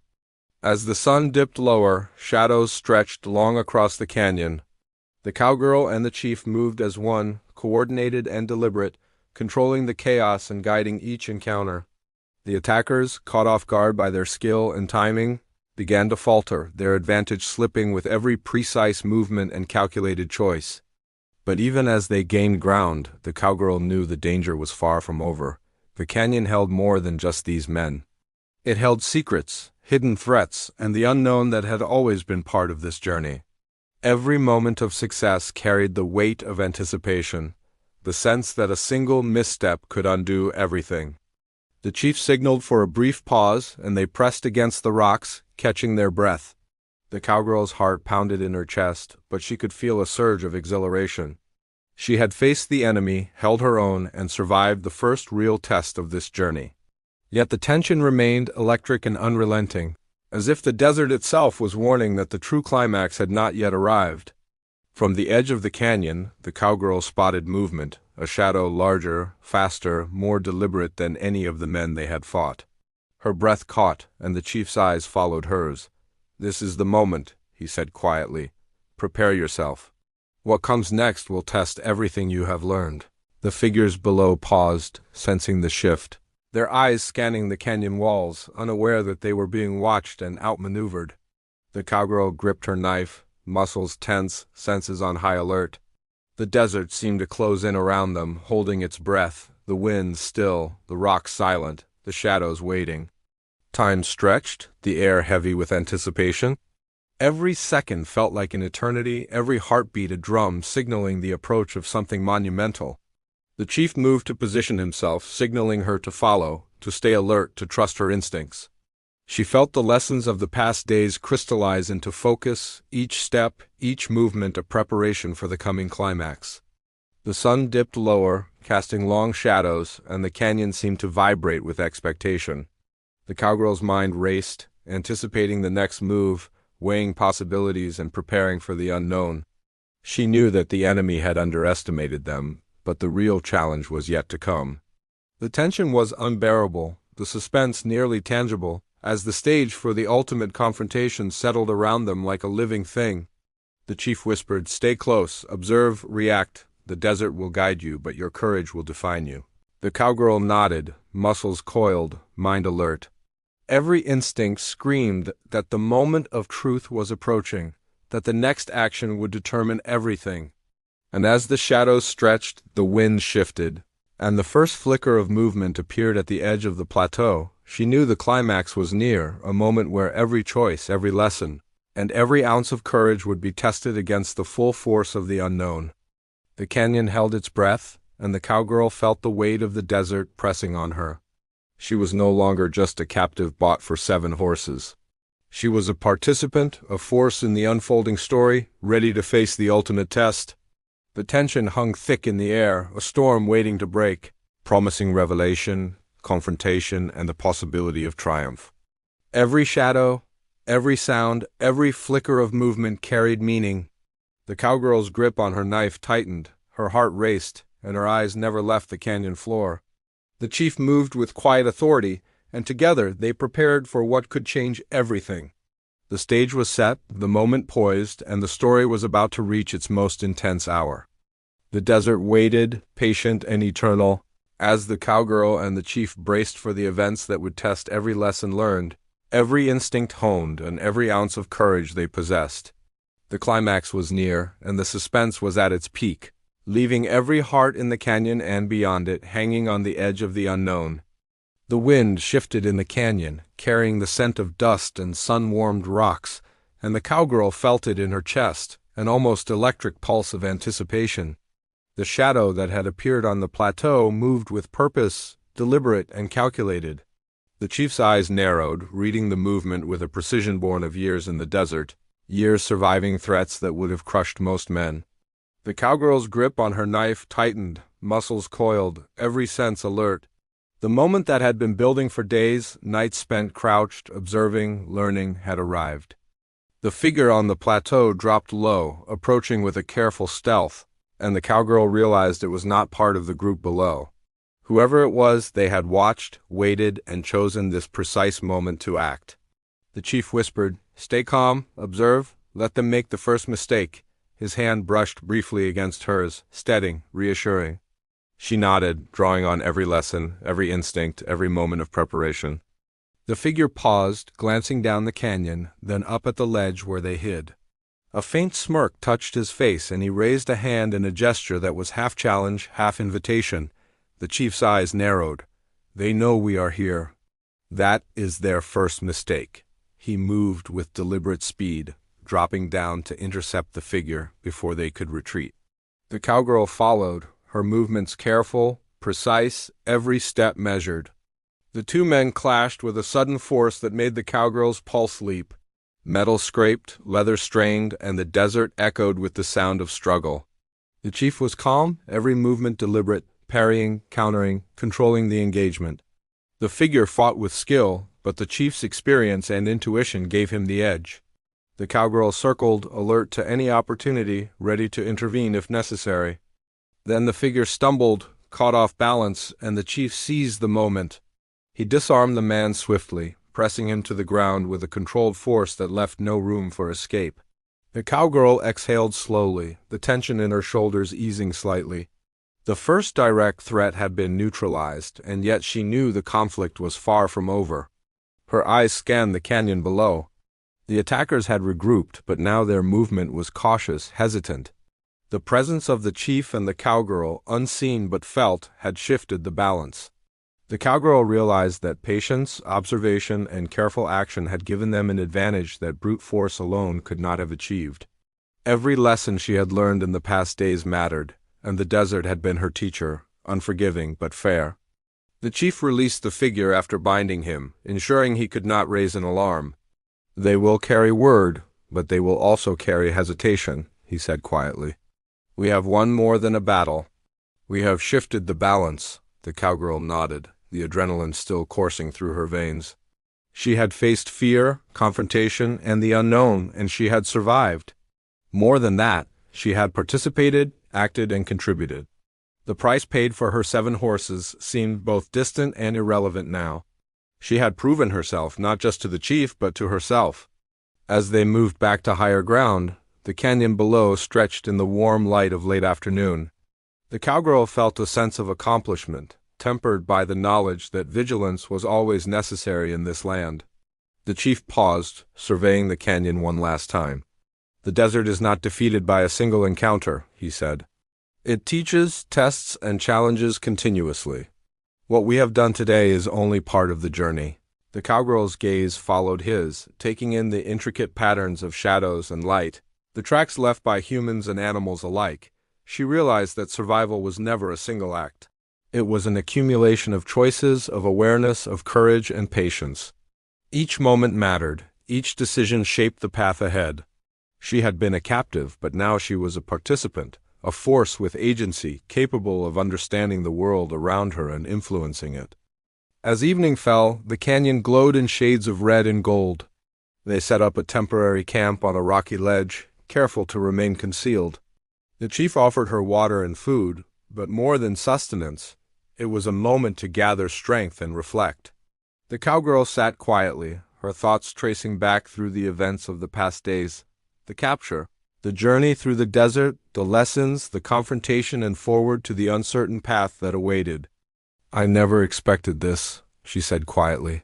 As the sun dipped lower, shadows stretched long across the canyon. The cowgirl and the chief moved as one, coordinated and deliberate, controlling the chaos and guiding each encounter. The attackers, caught off guard by their skill and timing, began to falter, their advantage slipping with every precise movement and calculated choice. But even as they gained ground, the cowgirl knew the danger was far from over. The canyon held more than just these men. It held secrets, hidden threats, and the unknown that had always been part of this journey. Every moment of success carried the weight of anticipation, the sense that a single misstep could undo everything. The chief signaled for a brief pause, and they pressed against the rocks, catching their breath. The cowgirl's heart pounded in her chest, but she could feel a surge of exhilaration. She had faced the enemy, held her own, and survived the first real test of this journey. Yet the tension remained electric and unrelenting, as if the desert itself was warning that the true climax had not yet arrived. From the edge of the canyon, the cowgirl spotted movement, a shadow larger, faster, more deliberate than any of the men they had fought. Her breath caught, and the chief's eyes followed hers. "This is the moment," he said quietly. "Prepare yourself. What comes next will test everything you have learned." The figures below paused, sensing the shift, their eyes scanning the canyon walls, unaware that they were being watched and outmaneuvered. The cowgirl gripped her knife, muscles tense, senses on high alert. The desert seemed to close in around them, holding its breath, the wind still, the rocks silent, the shadows waiting. Time stretched, the air heavy with anticipation. Every second felt like an eternity, every heartbeat a drum signaling the approach of something monumental. The chief moved to position himself, signaling her to follow, to stay alert, to trust her instincts. She felt the lessons of the past days crystallize into focus, each step, each movement a preparation for the coming climax. The sun dipped lower, casting long shadows, and the canyon seemed to vibrate with expectation. The cowgirl's mind raced, anticipating the next move, weighing possibilities and preparing for the unknown. She knew that the enemy had underestimated them, but the real challenge was yet to come. The tension was unbearable, the suspense nearly tangible, as the stage for the ultimate confrontation settled around them like a living thing. The chief whispered, "Stay close, observe, react. The desert will guide you, but your courage will define you." The cowgirl nodded, muscles coiled, mind alert. Every instinct screamed that the moment of truth was approaching, that the next action would determine everything. And as the shadows stretched, the wind shifted, and the first flicker of movement appeared at the edge of the plateau. She knew the climax was near, a moment where every choice, every lesson, and every ounce of courage would be tested against the full force of the unknown. The canyon held its breath, and the cowgirl felt the weight of the desert pressing on her. She was no longer just a captive bought for 7 horses. She was a participant, a force in the unfolding story, ready to face the ultimate test. The tension hung thick in the air, a storm waiting to break, promising revelation, confrontation, and the possibility of triumph. Every shadow, every sound, every flicker of movement carried meaning. The cowgirl's grip on her knife tightened, her heart raced, and her eyes never left the canyon floor. The chief moved with quiet authority, and together they prepared for what could change everything. The stage was set, the moment poised, and the story was about to reach its most intense hour. The desert waited, patient and eternal, as the cowgirl and the chief braced for the events that would test every lesson learned, every instinct honed, and every ounce of courage they possessed. The climax was near, and the suspense was at its peak, leaving every heart in the canyon and beyond it hanging on the edge of the unknown. The wind shifted in the canyon, carrying the scent of dust and sun-warmed rocks, and the cowgirl felt it in her chest, an almost electric pulse of anticipation. The shadow that had appeared on the plateau moved with purpose, deliberate and calculated. The chief's eyes narrowed, reading the movement with a precision born of years in the desert, years surviving threats that would have crushed most men. The cowgirl's grip on her knife tightened, muscles coiled, every sense alert. The moment that had been building for days, nights spent crouched, observing, learning, had arrived. The figure on the plateau dropped low, approaching with a careful stealth, and the cowgirl realized it was not part of the group below. Whoever it was, they had watched, waited, and chosen this precise moment to act. The chief whispered, "Stay calm, observe, let them make the first mistake." His hand brushed briefly against hers, steadying, reassuring. She nodded, drawing on every lesson, every instinct, every moment of preparation. The figure paused, glancing down the canyon, then up at the ledge where they hid. A faint smirk touched his face, and he raised a hand in a gesture that was half challenge, half invitation. The chief's eyes narrowed. "They know we are here. That is their first mistake." He moved with deliberate speed, dropping down to intercept the figure before they could retreat. The cowgirl followed, her movements careful, precise, every step measured. The 2 men clashed with a sudden force that made the cowgirl's pulse leap. Metal scraped, leather strained, and the desert echoed with the sound of struggle. The chief was calm, every movement deliberate, parrying, countering, controlling the engagement. The figure fought with skill, but the chief's experience and intuition gave him the edge. The cowgirl circled, alert to any opportunity, ready to intervene if necessary. Then the figure stumbled, caught off balance, and the chief seized the moment. He disarmed the man swiftly, pressing him to the ground with a controlled force that left no room for escape. The cowgirl exhaled slowly, the tension in her shoulders easing slightly. The first direct threat had been neutralized, and yet she knew the conflict was far from over. Her eyes scanned the canyon below. The attackers had regrouped, but now their movement was cautious, hesitant. The presence of the chief and the cowgirl, unseen but felt, had shifted the balance. The cowgirl realized that patience, observation, and careful action had given them an advantage that brute force alone could not have achieved. Every lesson she had learned in the past days mattered, and the desert had been her teacher, unforgiving but fair. The chief released the figure after binding him, ensuring he could not raise an alarm. "They will carry word, but they will also carry hesitation," he said quietly. "We have won more than a battle. We have shifted the balance." The cowgirl nodded, the adrenaline still coursing through her veins. She had faced fear, confrontation, and the unknown, and she had survived. More than that, she had participated, acted, and contributed. The price paid for her 7 horses seemed both distant and irrelevant now. She had proven herself not just to the chief but to herself. As they moved back to higher ground, the canyon below stretched in the warm light of late afternoon. The cowgirl felt a sense of accomplishment, tempered by the knowledge that vigilance was always necessary in this land. The chief paused, surveying the canyon one last time. "The desert is not defeated by a single encounter," he said. "It teaches, tests, and challenges continuously. What we have done today is only part of the journey." The cowgirl's gaze followed his, taking in the intricate patterns of shadows and light, the tracks left by humans and animals alike. She realized that survival was never a single act. It was an accumulation of choices, of awareness, of courage, and patience. Each moment mattered, each decision shaped the path ahead. She had been a captive, but now she was a participant, a force with agency, capable of understanding the world around her and influencing it. As evening fell, the canyon glowed in shades of red and gold. They set up a temporary camp on a rocky ledge, careful to remain concealed. The chief offered her water and food, but more than sustenance, it was a moment to gather strength and reflect. The cowgirl sat quietly, her thoughts tracing back through the events of the past days. The capture, the journey through the desert, the lessons, the confrontation, and forward to the uncertain path that awaited. "I never expected this," she said quietly.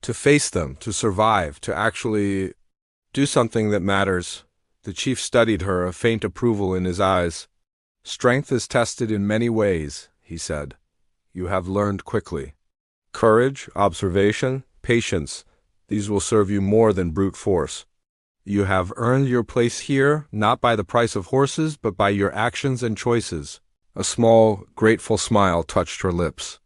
"To face them, to survive, to actually do something that matters." The chief studied her, a faint approval in his eyes. "Strength is tested in many ways," he said. "You have learned quickly. Courage, observation, patience, these will serve you more than brute force. You have earned your place here, not by the price of horses, but by your actions and choices." A small, grateful smile touched her lips.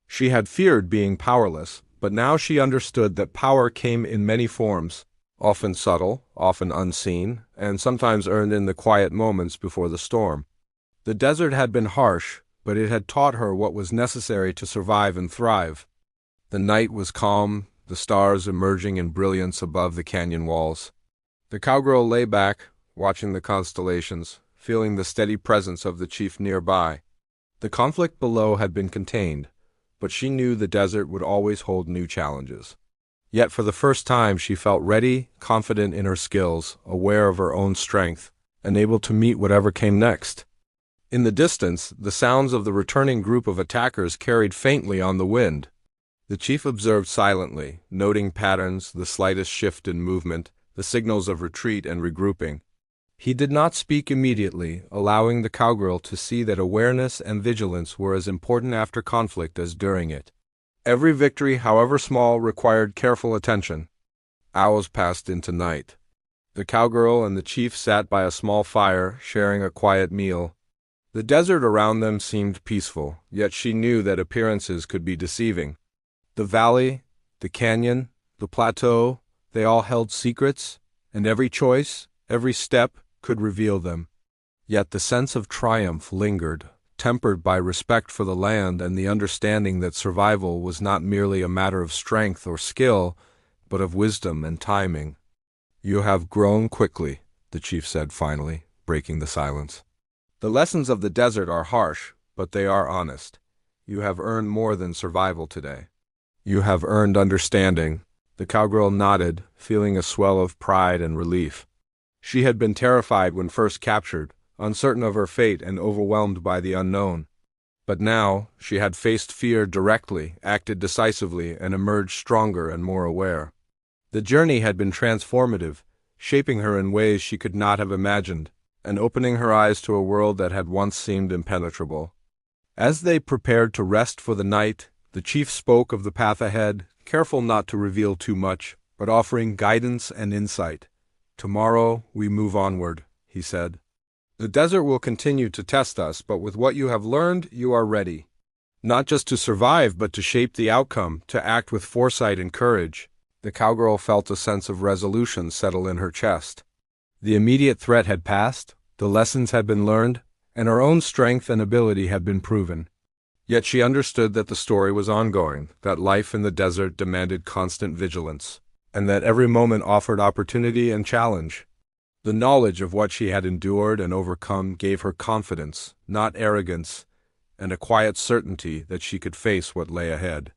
She had feared being powerless, but now she understood that power came in many forms, often subtle, often unseen, and sometimes earned in the quiet moments before the storm. The desert had been harsh, but it had taught her what was necessary to survive and thrive. The night was calm, the stars emerging in brilliance above the canyon walls. The cowgirl lay back, watching the constellations, feeling the steady presence of the chief nearby. The conflict below had been contained, but she knew the desert would always hold new challenges. Yet for the first time she felt ready, confident in her skills, aware of her own strength, and able to meet whatever came next. In the distance, the sounds of the returning group of attackers carried faintly on the wind. The chief observed silently, noting patterns, the slightest shift in movement, the signals of retreat and regrouping. He did not speak immediately, allowing the cowgirl to see that awareness and vigilance were as important after conflict as during it. Every victory, however small, required careful attention. Hours passed into night. The cowgirl and the chief sat by a small fire, sharing a quiet meal. The desert around them seemed peaceful, yet she knew that appearances could be deceiving. The valley, the canyon, the plateau, they all held secrets, and every choice, every step, could reveal them. Yet the sense of triumph lingered, tempered by respect for the land and the understanding that survival was not merely a matter of strength or skill, but of wisdom and timing. "You have grown quickly," the chief said finally, breaking the silence. "The lessons of the desert are harsh, but they are honest. You have earned more than survival today. You have earned understanding." The cowgirl nodded, feeling a swell of pride and relief. She had been terrified when first captured, uncertain of her fate and overwhelmed by the unknown. But now, she had faced fear directly, acted decisively, and emerged stronger and more aware. The journey had been transformative, shaping her in ways she could not have imagined, and opening her eyes to a world that had once seemed impenetrable. As they prepared to rest for the night, the chief spoke of the path ahead, careful not to reveal too much, but offering guidance and insight. "Tomorrow we move onward," he said. "The desert will continue to test us, but with what you have learned, you are ready. Not just to survive, but to shape the outcome, to act with foresight and courage. The cowgirl felt a sense of resolution settle in her chest. The immediate threat had passed, the lessons had been learned, and her own strength and ability had been proven. Yet she understood that the story was ongoing, that life in the desert demanded constant vigilance, and that every moment offered opportunity and challenge. The knowledge of what she had endured and overcome gave her confidence, not arrogance, and a quiet certainty that she could face what lay ahead.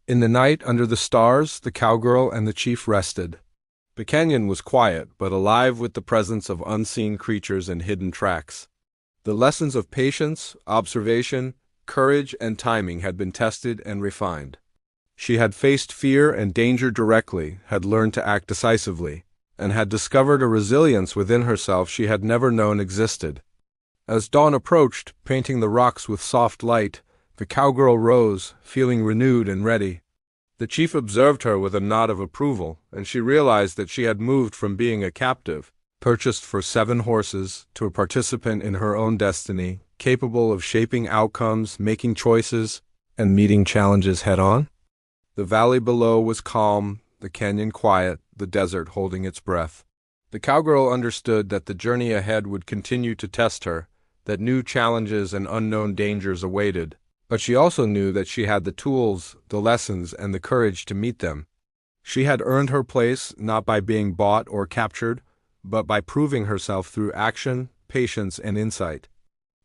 In the night, under the stars, the cowgirl and the chief rested. The canyon was quiet, but alive with the presence of unseen creatures and hidden tracks. The lessons of patience, observation, courage, and timing had been tested and refined. She had faced fear and danger directly, had learned to act decisively, and had discovered a resilience within herself she had never known existed. As dawn approached, painting the rocks with soft light, the cowgirl rose, feeling renewed and ready. The chief observed her with a nod of approval, and she realized that she had moved from being a captive, purchased for 7 horses, to a participant in her own destiny, capable of shaping outcomes, making choices, and meeting challenges head-on. The valley below was calm, the canyon quiet, the desert holding its breath. The cowgirl understood that the journey ahead would continue to test her, that new challenges and unknown dangers awaited, but she also knew that she had the tools, the lessons, and the courage to meet them. She had earned her place not by being bought or captured, but by proving herself through action, patience, and insight.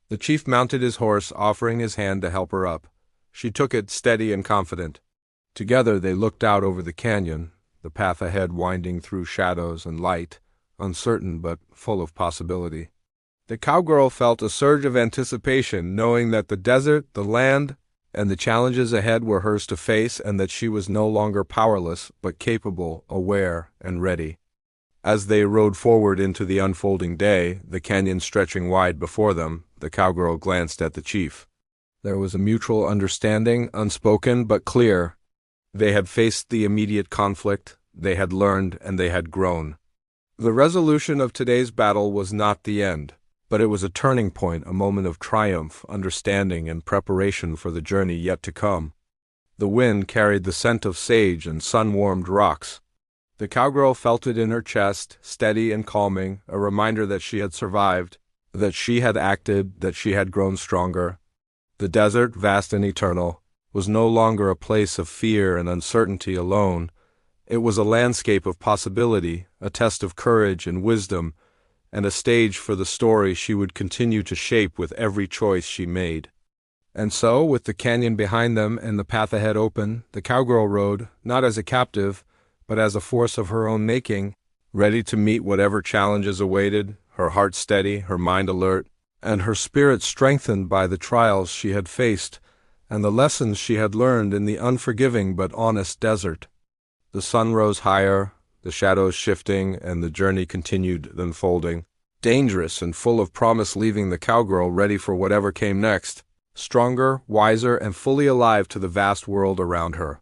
The chief mounted his horse, offering his hand to help her up. She took it, steady and confident. Together they looked out over the canyon, the path ahead winding through shadows and light, uncertain but full of possibility. The cowgirl felt a surge of anticipation, knowing that the desert, the land, and the challenges ahead were hers to face, and that she was no longer powerless, but capable, aware, and ready. As they rode forward into the unfolding day, the canyon stretching wide before them, the cowgirl glanced at the chief. There was a mutual understanding, unspoken but clear. They had faced the immediate conflict, they had learned, and they had grown. The resolution of today's battle was not the end, but it was a turning point, a moment of triumph, understanding, and preparation for the journey yet to come. The wind carried the scent of sage and sun-warmed rocks. The cowgirl felt it in her chest, steady and calming, a reminder that she had survived, that she had acted, that she had grown stronger. The desert, vast and eternal, was no longer a place of fear and uncertainty alone. It was a landscape of possibility, a test of courage and wisdom, and a stage for the story she would continue to shape with every choice she made. And so, with the canyon behind them and the path ahead open, the cowgirl rode, not as a captive, but as a force of her own making, ready to meet whatever challenges awaited, her heart steady, her mind alert, and her spirit strengthened by the trials she had faced and the lessons she had learned in the unforgiving but honest desert. The sun rose higher, the shadows shifting, and the journey continued unfolding, dangerous and full of promise, leaving the cowgirl ready for whatever came next, stronger, wiser, and fully alive to the vast world around her.